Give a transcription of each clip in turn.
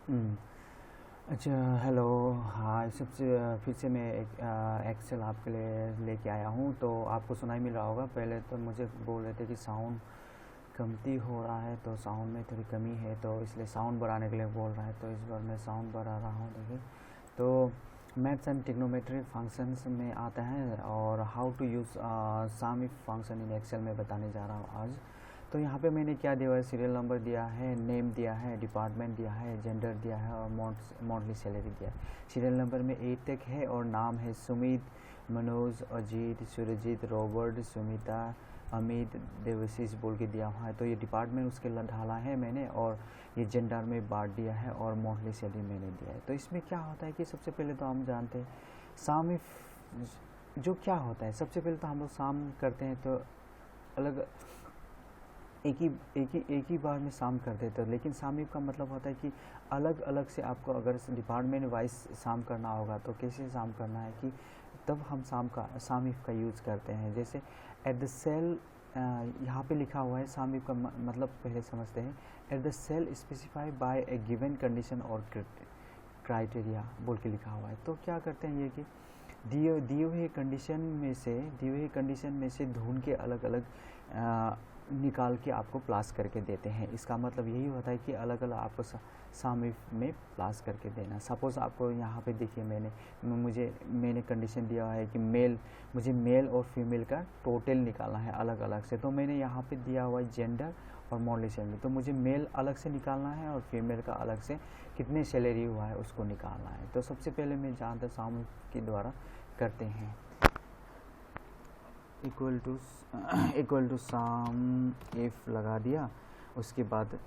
हम्म, अच्छा। हेलो। हाँ, सबसे फिर से मैं एक एक्सेल आपके लिए लेके आया हूँ। तो आपको सुनाई मिल रहा होगा। पहले तो मुझे बोल रहे थे कि साउंड कमती हो रहा है, तो साउंड में थोड़ी कमी है, तो इसलिए साउंड बढ़ाने के लिए बोल रहा है। तो इस बार मैं साउंड बढ़ा रहा हूँ। देखिए, तो मैथ्स एंड टिग्नोमेट्री फंक्शंस में आता है और how to use sum if function in Excel में बताने जा रहा हूँ आज। तो यहाँ पे मैंने क्या दिया है, सीरियल नंबर दिया है, नेम दिया है, डिपार्टमेंट दिया है, जेंडर दिया है और मंथली सैलरी दिया है। सीरियल नंबर में 8 तक है और नाम है सुमित, मनोज, अजीत, सुरजीत, रॉबर्ट, सुमिता, अमित, देवशीष बोल के दिया हुआ है। तो ये डिपार्टमेंट उसके ढाला है मैंने, और ये जेंडर में बांट दिया है और मंथली सैलरी मैंने दिया है। तो इसमें क्या होता है कि सबसे पहले तो हम जानते हैं साम इफ जो क्या होता है। सबसे पहले तो हम लोग साम करते हैं तो अलग एक ही बार में शाम कर देते हो, लेकिन सामयिक का मतलब होता है कि अलग अलग से आपको अगर डिपार्टमेंट वाइज शाम करना होगा तो कैसे शाम करना है कि तब हम सामयिक का यूज़ करते हैं। जैसे एट द सेल, यहाँ पे लिखा हुआ है सामयिक का मतलब पहले समझते हैं। At the cell specify by a given condition और क्राइटेरिया बोल के लिखा हुआ है। तो क्या करते हैं ये कि दिए हुए कंडीशन में से ढूंढ के अलग अलग निकाल के आपको प्लस करके देते हैं। इसका मतलब यही होता है कि अलग अलग आपको सामयिक में प्लस करके देना। सपोज़ आपको यहाँ पे देखिए, मैंने कंडीशन दिया है कि मुझे मेल और फीमेल का टोटल निकालना है अलग अलग से। तो मैंने यहाँ पे दिया हुआ है जेंडर और मंथली सैलरी। तो मुझे मेल अलग से निकालना है और फीमेल का अलग से कितने सैलरी हुआ है उसको निकालना है। तो सबसे पहले मैं जहाँ तक सामयिक के द्वारा करते हैं, इक्वल टू सम इफ लगा दिया। उसके बाद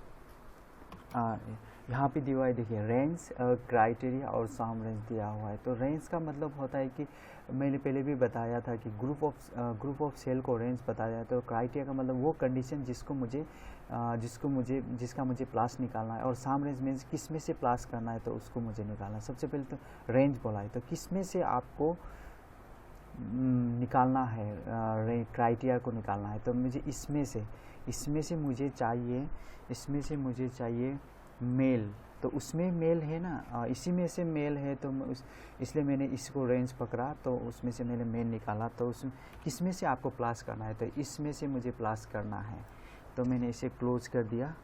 यहाँ पे दिया है, देखिए रेंज, क्राइटेरिया और सम रेंज दिया हुआ है। तो रेंज का मतलब होता है कि मैंने पहले भी बताया था कि ग्रुप ऑफ सेल को रेंज बताया जाता है। तो क्राइटेरिया का मतलब वो कंडीशन जिसका मुझे प्लस निकालना है, और सम रेंज मीन्स किस में से प्लस करना है तो उसको मुझे निकालना है। सबसे पहले तो रेंज बोला है, तो किस में से आपको निकालना है, क्राइटेरिया को निकालना है। तो मुझे इसमें से मुझे चाहिए मेल। तो उसमें मेल है ना, इसी में से मेल है, तो इसलिए मैंने इसको रेंज पकड़ा, तो उसमें से मैंने मेल निकाला। तो किस में से आपको प्लस करना है, तो इसमें से मुझे प्लस करना है। तो मैंने इसे क्लोज कर दिया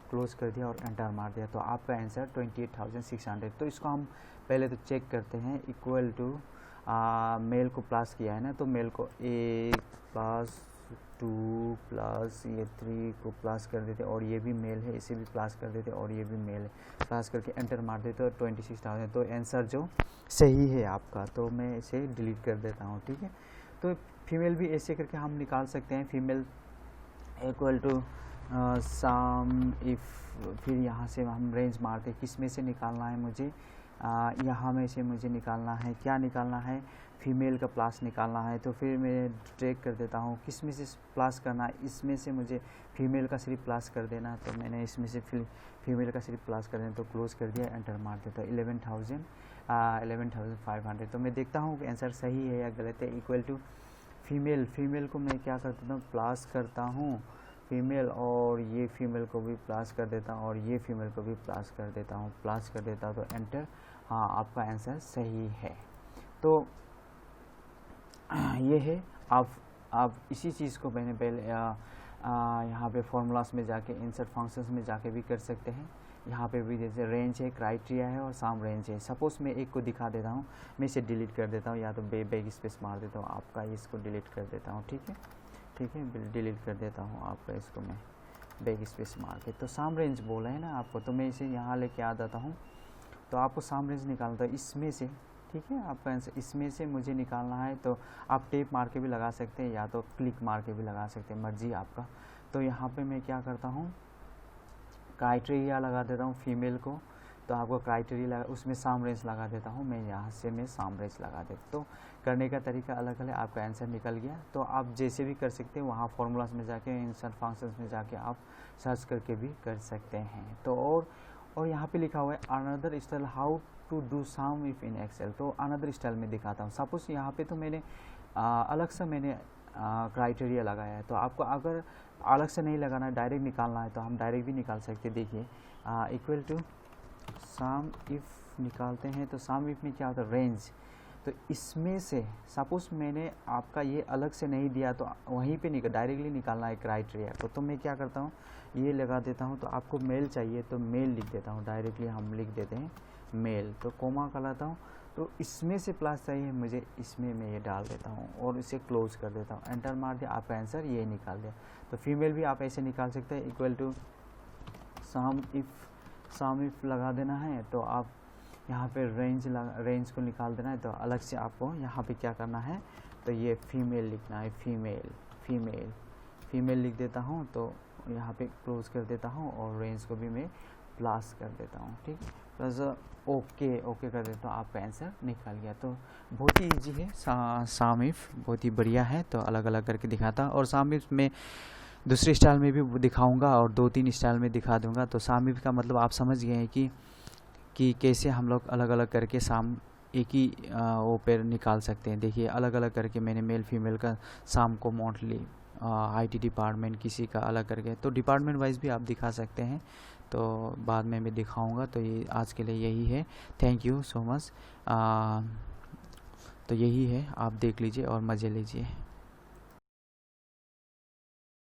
और एंटर मार दिया। तो आपका आंसर 28,600। तो इसको हम पहले तो चेक करते हैं। इक्वल टू मेल को प्लस किया है ना, तो मेल को 1 प्लस 2 प्लस ये 3 को प्लस कर देते, और ये भी मेल है, इसे भी प्लस कर देते, और ये भी मेल है, प्लस करके एंटर मार देते और 26,000। तो आंसर जो सही है आपका। तो मैं इसे डिलीट कर देता हूँ, ठीक है। तो फीमेल भी ऐसे करके हम निकाल सकते हैं। Female equal to sum if, फिर यहाँ से हम रेंज मारते हैं किस में से निकालना है मुझे। यहाँ में से मुझे निकालना है, क्या निकालना है, फीमेल का प्लस निकालना है। तो फिर मैं ट्रैक कर देता हूँ किस में से प्लस करना है। इसमें से मुझे फीमेल का सिर्फ प्लस कर देना, तो मैंने इसमें से फीमेल का सिर्फ प्लस कर देना, तो क्लोज कर दिया, एंटर मार देता। 11,500। तो मैं देखता हूँ कि आंसर सही है या गलत है। इक्वल टू फीमेल को मैं क्या करता हूँ, प्लस करता हूँ फीमेल, और ये फीमेल को भी प्लस कर देता हूँ, और ये फीमेल को भी प्लस कर देता हूँ, तो एंटर। हाँ, आपका आंसर सही है। तो ये है। आप इसी चीज़ को मैंने पहले यहाँ पे फॉर्मूलास में जाके, इंसर्ट फंक्शंस में जाके भी कर सकते हैं। यहाँ पे भी जैसे रेंज है, क्राइटेरिया है और सम रेंज है। सपोज़ मैं एक को दिखा देता हूँ, मैं इसे डिलीट कर देता हूँ, या तो बैक स्पेस मार देता हूँ, आपका इसको डिलीट कर देता हूँ, ठीक है, डिलीट कर देता हूँ आपका इसको मैं बैक स्पेस मार के। तो सम रेंज बोला है ना आपको, तो मैं इसे यहाँ लेके आ जाता हूँ। तो आपको सम रेंज निकालना था इसमें से, ठीक है। आपका आंसर इसमें से मुझे निकालना है, तो आप टेप मार के भी लगा सकते हैं या तो क्लिक मार के भी लगा सकते हैं, मर्जी आपका। तो यहाँ पे मैं क्या करता हूँ, क्राइटेरिया लगा देता हूँ फीमेल को। तो आपको क्राइटेरिया लगा, उसमें सम रेंज लगा देता हूँ मैं, यहाँ से मैं सम रेंज लगा देता। तो करने का तरीका अलग अलग, आपका आंसर निकल गया। तो आप जैसे भी कर सकते हैं, वहाँ फार्मूलाज में जाके, इंसर्ट फंक्शंस में जाके आप सर्च करके भी कर सकते हैं। तो और यहाँ पे लिखा हुआ है another style how to do sum if in Excel. तो अनदर स्टाइल में दिखाता हूँ। सपोज़ यहाँ पे तो मैंने अलग से मैंने क्राइटेरिया लगाया है। तो आपको अगर अलग से नहीं लगाना है, डायरेक्ट निकालना है, तो हम डायरेक्ट भी निकाल सकते हैं। देखिए, इक्वल टू सम इफ़ निकालते हैं तो सम इफ़ में क्या होता है, रेंज। तो इसमें से सपोज़ मैंने आपका ये अलग से नहीं दिया तो वहीं पे डायरेक्टली निकालना है क्राइटेरिया को, तो मैं क्या करता हूँ, ये लगा देता हूँ। तो आपको मेल चाहिए तो मेल लिख देता हूँ, डायरेक्टली हम लिख देते हैं मेल, तो कोमा का लाता हूँ। तो इसमें से प्लस चाहिए मुझे, इसमें मैं ये डाल देता हूँ और इसे क्लोज कर देता हूँ, एंटर मार दिया, आपका आंसर ये निकाल दिया। तो फीमेल भी आप ऐसे निकाल सकते हैं, इक्वल टू सम इफ़ लगा देना है। तो आप यहाँ पे रेंज को निकाल देना है, तो अलग से आपको यहाँ पे क्या करना है, तो ये फीमेल लिखना है, फीमेल लिख देता हूँ। तो यहाँ पे क्लोज कर देता हूँ और रेंज को भी मैं प्लस कर देता हूँ, ठीक, प्लस ओके कर देता हूँ, आपका आंसर निकल गया। तो बहुत ही ईजी है सम इफ़, बहुत ही बढ़िया है। तो अलग अलग करके दिखाता, और सम इफ़ में दूसरे स्टाइल में भी दिखाऊंगा और 2-3 स्टाइल में दिखा दूंगा। तो सम इफ़ का मतलब आप समझ गए हैं कि कैसे हम लोग अलग अलग करके सम एक ही वो पे निकाल सकते हैं। देखिए अलग अलग करके मैंने मेल फीमेल का सम को मोस्टली IT डिपार्टमेंट किसी का अलग करके, तो डिपार्टमेंट वाइज भी आप दिखा सकते हैं, तो बाद में मैं दिखाऊंगा। तो ये आज के लिए यही है, थैंक यू सो मच। तो यही है, आप देख लीजिए और मज़े लीजिए।